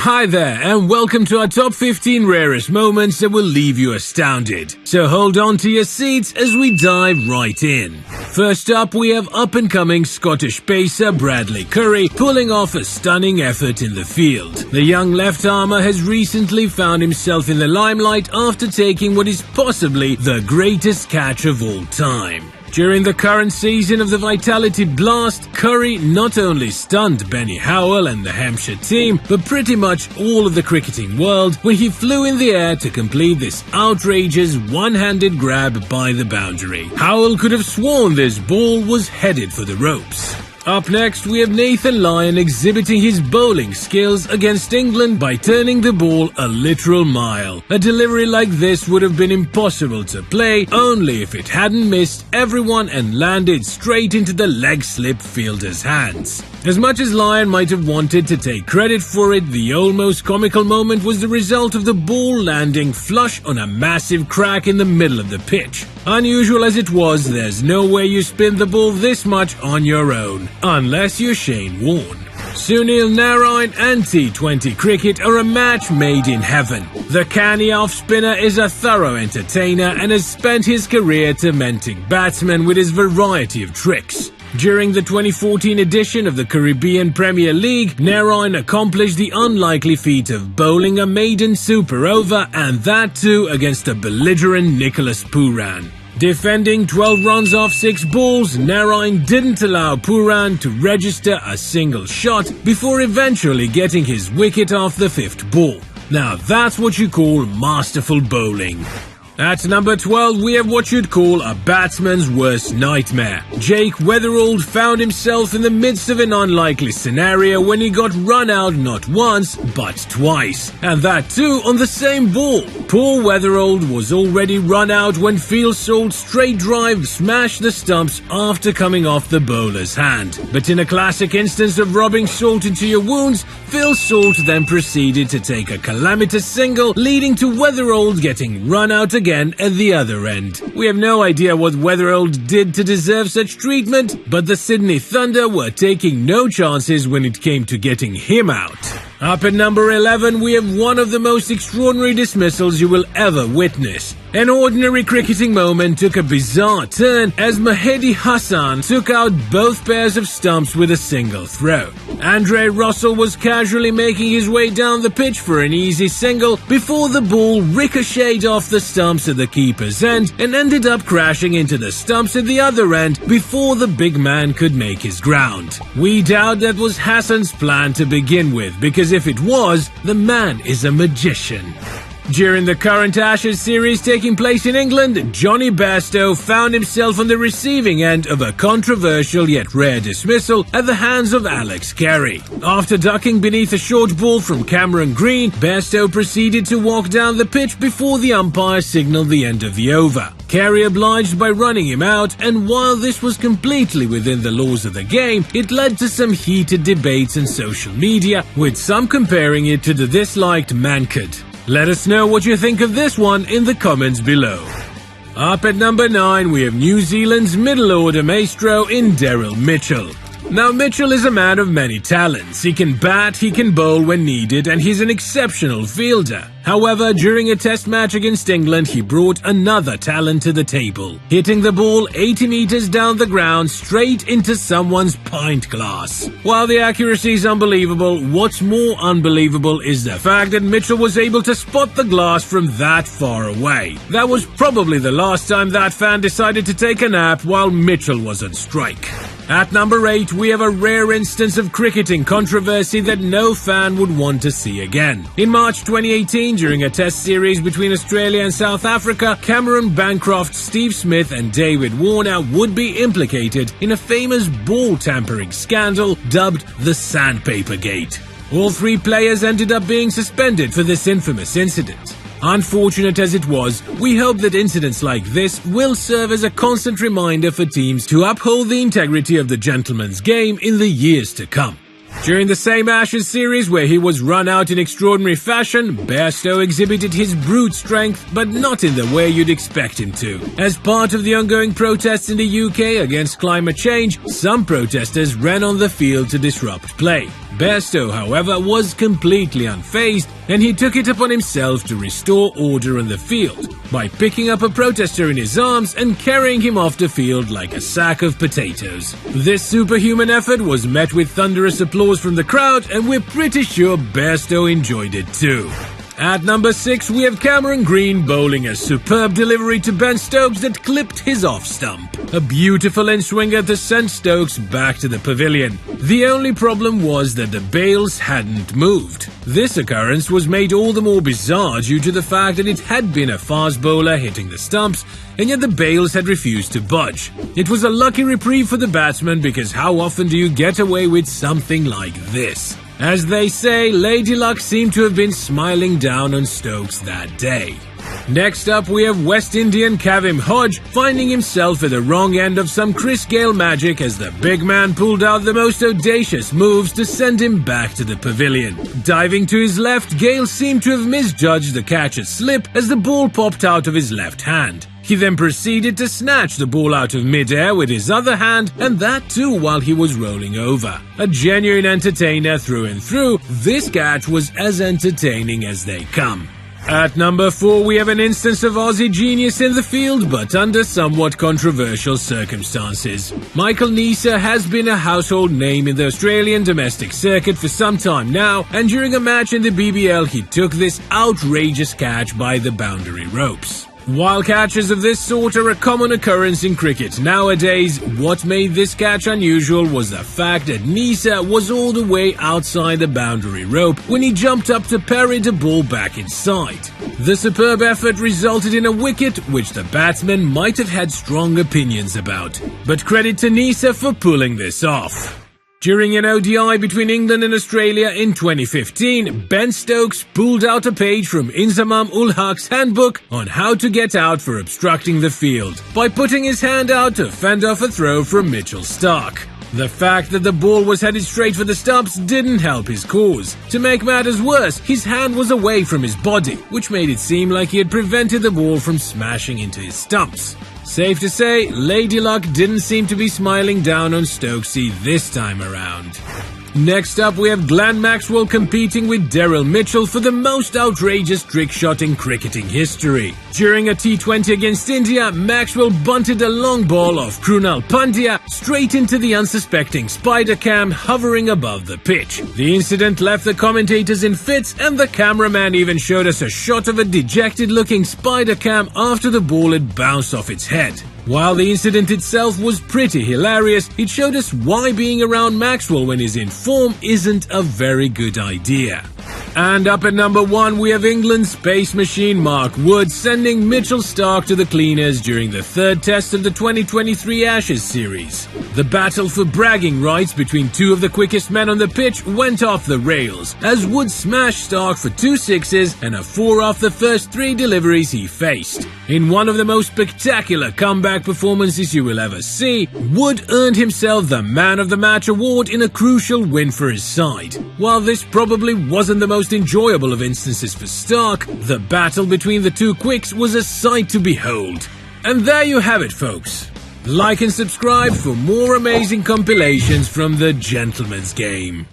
Hi there, and welcome to our top 15 rarest moments that will leave you astounded. So hold on to your seats as we dive right in. First up, we have up-and-coming Scottish pacer Bradley Curry pulling off a stunning effort in the field. The young left-armer has recently found himself in the limelight after taking what is possibly the greatest catch of all time. During the current season of the Vitality Blast, Curry not only stunned Benny Howell and the Hampshire team, but pretty much all of the cricketing world when he flew in the air to complete this outrageous one-handed grab by the boundary. Howell could have sworn this ball was headed for the ropes. Up next, we have Nathan Lyon exhibiting his bowling skills against England by turning the ball a literal mile. A delivery like this would have been impossible to play only if it hadn't missed everyone and landed straight into the leg slip fielder's hands. As much as Lyon might have wanted to take credit for it, the almost comical moment was the result of the ball landing flush on a massive crack in the middle of the pitch. Unusual as it was, there's no way you spin the ball this much on your own, unless you're Shane Warne. Sunil Narine and T20 cricket are a match made in heaven. The canny off-spinner is a thorough entertainer and has spent his career tormenting batsmen with his variety of tricks. During the 2014 edition of the Caribbean Premier League, Narine accomplished the unlikely feat of bowling a maiden super over, and that too against a belligerent Nicholas Pooran. Defending 12 runs off 6 balls, Narine didn't allow Pooran to register a single shot before eventually getting his wicket off the 5th ball. Now that's what you call masterful bowling. At number 12, we have what you'd call a batsman's worst nightmare. Jake Weatherald found himself in the midst of an unlikely scenario when he got run out not once, but twice. And that too on the same ball. Poor Weatherald was already run out when Phil Salt's straight drive smashed the stumps after coming off the bowler's hand. But in a classic instance of rubbing salt into your wounds, Phil Salt then proceeded to take a calamitous single, leading to Weatherald getting run out again at the other end. We have no idea what Weatherald did to deserve such treatment, but the Sydney Thunder were taking no chances when it came to getting him out. Up at number 11, we have one of the most extraordinary dismissals you will ever witness. An ordinary cricketing moment took a bizarre turn as Mahedi Hassan took out both pairs of stumps with a single throw. Andre Russell was casually making his way down the pitch for an easy single before the ball ricocheted off the stumps at the keeper's end and ended up crashing into the stumps at the other end before the big man could make his ground. We doubt that was Hassan's plan to begin with, because if it was, the man is a magician. During the current Ashes series taking place in England, Johnny Bairstow found himself on the receiving end of a controversial yet rare dismissal at the hands of Alex Carey. After ducking beneath a short ball from Cameron Green, Bairstow proceeded to walk down the pitch before the umpire signalled the end of the over. Carey obliged by running him out, and while this was completely within the laws of the game, it led to some heated debates on social media, with some comparing it to the disliked Mankad. Let us know what you think of this one in the comments below. Up at number 9, we have New Zealand's middle order maestro in Daryl Mitchell. Now, Mitchell is a man of many talents. He can bat, he can bowl when needed, and he's an exceptional fielder. However, during a test match against England, he brought another talent to the table, hitting the ball 80 meters down the ground straight into someone's pint glass. While the accuracy is unbelievable, what's more unbelievable is the fact that Mitchell was able to spot the glass from that far away. That was probably the last time that fan decided to take a nap while Mitchell was on strike. At number 8, we have a rare instance of cricketing controversy that no fan would want to see again. In March 2018, during a test series between Australia and South Africa, Cameron Bancroft, Steve Smith and David Warner would be implicated in a famous ball tampering scandal dubbed the Sandpaper Gate. All 3 players ended up being suspended for this infamous incident. Unfortunate as it was, we hope that incidents like this will serve as a constant reminder for teams to uphold the integrity of the gentleman's game in the years to come. During the same Ashes series where he was run out in extraordinary fashion, Bairstow exhibited his brute strength, but not in the way you'd expect him to. As part of the ongoing protests in the UK against climate change, some protesters ran on the field to disrupt play. Bairstow, however, was completely unfazed, and he took it upon himself to restore order on the field by picking up a protester in his arms and carrying him off the field like a sack of potatoes. This superhuman effort was met with thunderous applause from the crowd, and we're pretty sure Bairstow enjoyed it too. At number 6, we have Cameron Green bowling a superb delivery to Ben Stokes that clipped his off stump. A beautiful in-swinger that sent Stokes back to the pavilion. The only problem was that the bails hadn't moved. This occurrence was made all the more bizarre due to the fact that it had been a fast bowler hitting the stumps, and yet the bails had refused to budge. It was a lucky reprieve for the batsman, because how often do you get away with something like this? As they say, Lady Luck seemed to have been smiling down on Stokes that day. Next up, we have West Indian Kavem Hodge finding himself at the wrong end of some Chris Gayle magic as the big man pulled out the most audacious moves to send him back to the pavilion. Diving to his left, Gayle seemed to have misjudged the catcher's slip as the ball popped out of his left hand. He then proceeded to snatch the ball out of midair with his other hand, and that too while he was rolling over. A genuine entertainer through and through, this catch was as entertaining as they come. At number 4, we have an instance of Aussie genius in the field, but under somewhat controversial circumstances. Michael Neser has been a household name in the Australian domestic circuit for some time now, and during a match in the BBL he took this outrageous catch by the boundary ropes. While catches of this sort are a common occurrence in cricket nowadays, what made this catch unusual was the fact that Neser was all the way outside the boundary rope when he jumped up to parry the ball back inside. The superb effort resulted in a wicket which the batsman might have had strong opinions about, but credit to Neser for pulling this off. During an ODI between England and Australia in 2015, Ben Stokes pulled out a page from Inzamam ul Haq's handbook on how to get out for obstructing the field by putting his hand out to fend off a throw from Mitchell Starc. The fact that the ball was headed straight for the stumps didn't help his cause. To make matters worse, his hand was away from his body, which made it seem like he had prevented the ball from smashing into his stumps. Safe to say, Lady Luck didn't seem to be smiling down on Stokesy this time around. Next up, we have Glenn Maxwell competing with Daryl Mitchell for the most outrageous trick shot in cricketing history. During a T20 against India, Maxwell bunted a long ball off Krunal Pandya straight into the unsuspecting spider cam hovering above the pitch. The incident left the commentators in fits, and the cameraman even showed us a shot of a dejected-looking spider cam after the ball had bounced off its head. While the incident itself was pretty hilarious, it showed us why being around Maxwell when he's in form isn't a very good idea. And up at number 1, we have England's space machine Mark Wood sending Mitchell Starc to the cleaners during the third test of the 2023 Ashes series. The battle for bragging rights between two of the quickest men on the pitch went off the rails, as Wood smashed Starc for 2 sixes and a 4 off the first 3 deliveries he faced. In one of the most spectacular comeback performances you will ever see, Wood earned himself the Man of the Match award in a crucial win for his side. While this probably wasn't the most enjoyable of instances for Starc, the battle between the two quicks was a sight to behold. And there you have it, folks. Like and subscribe for more amazing compilations from the Gentleman's Game.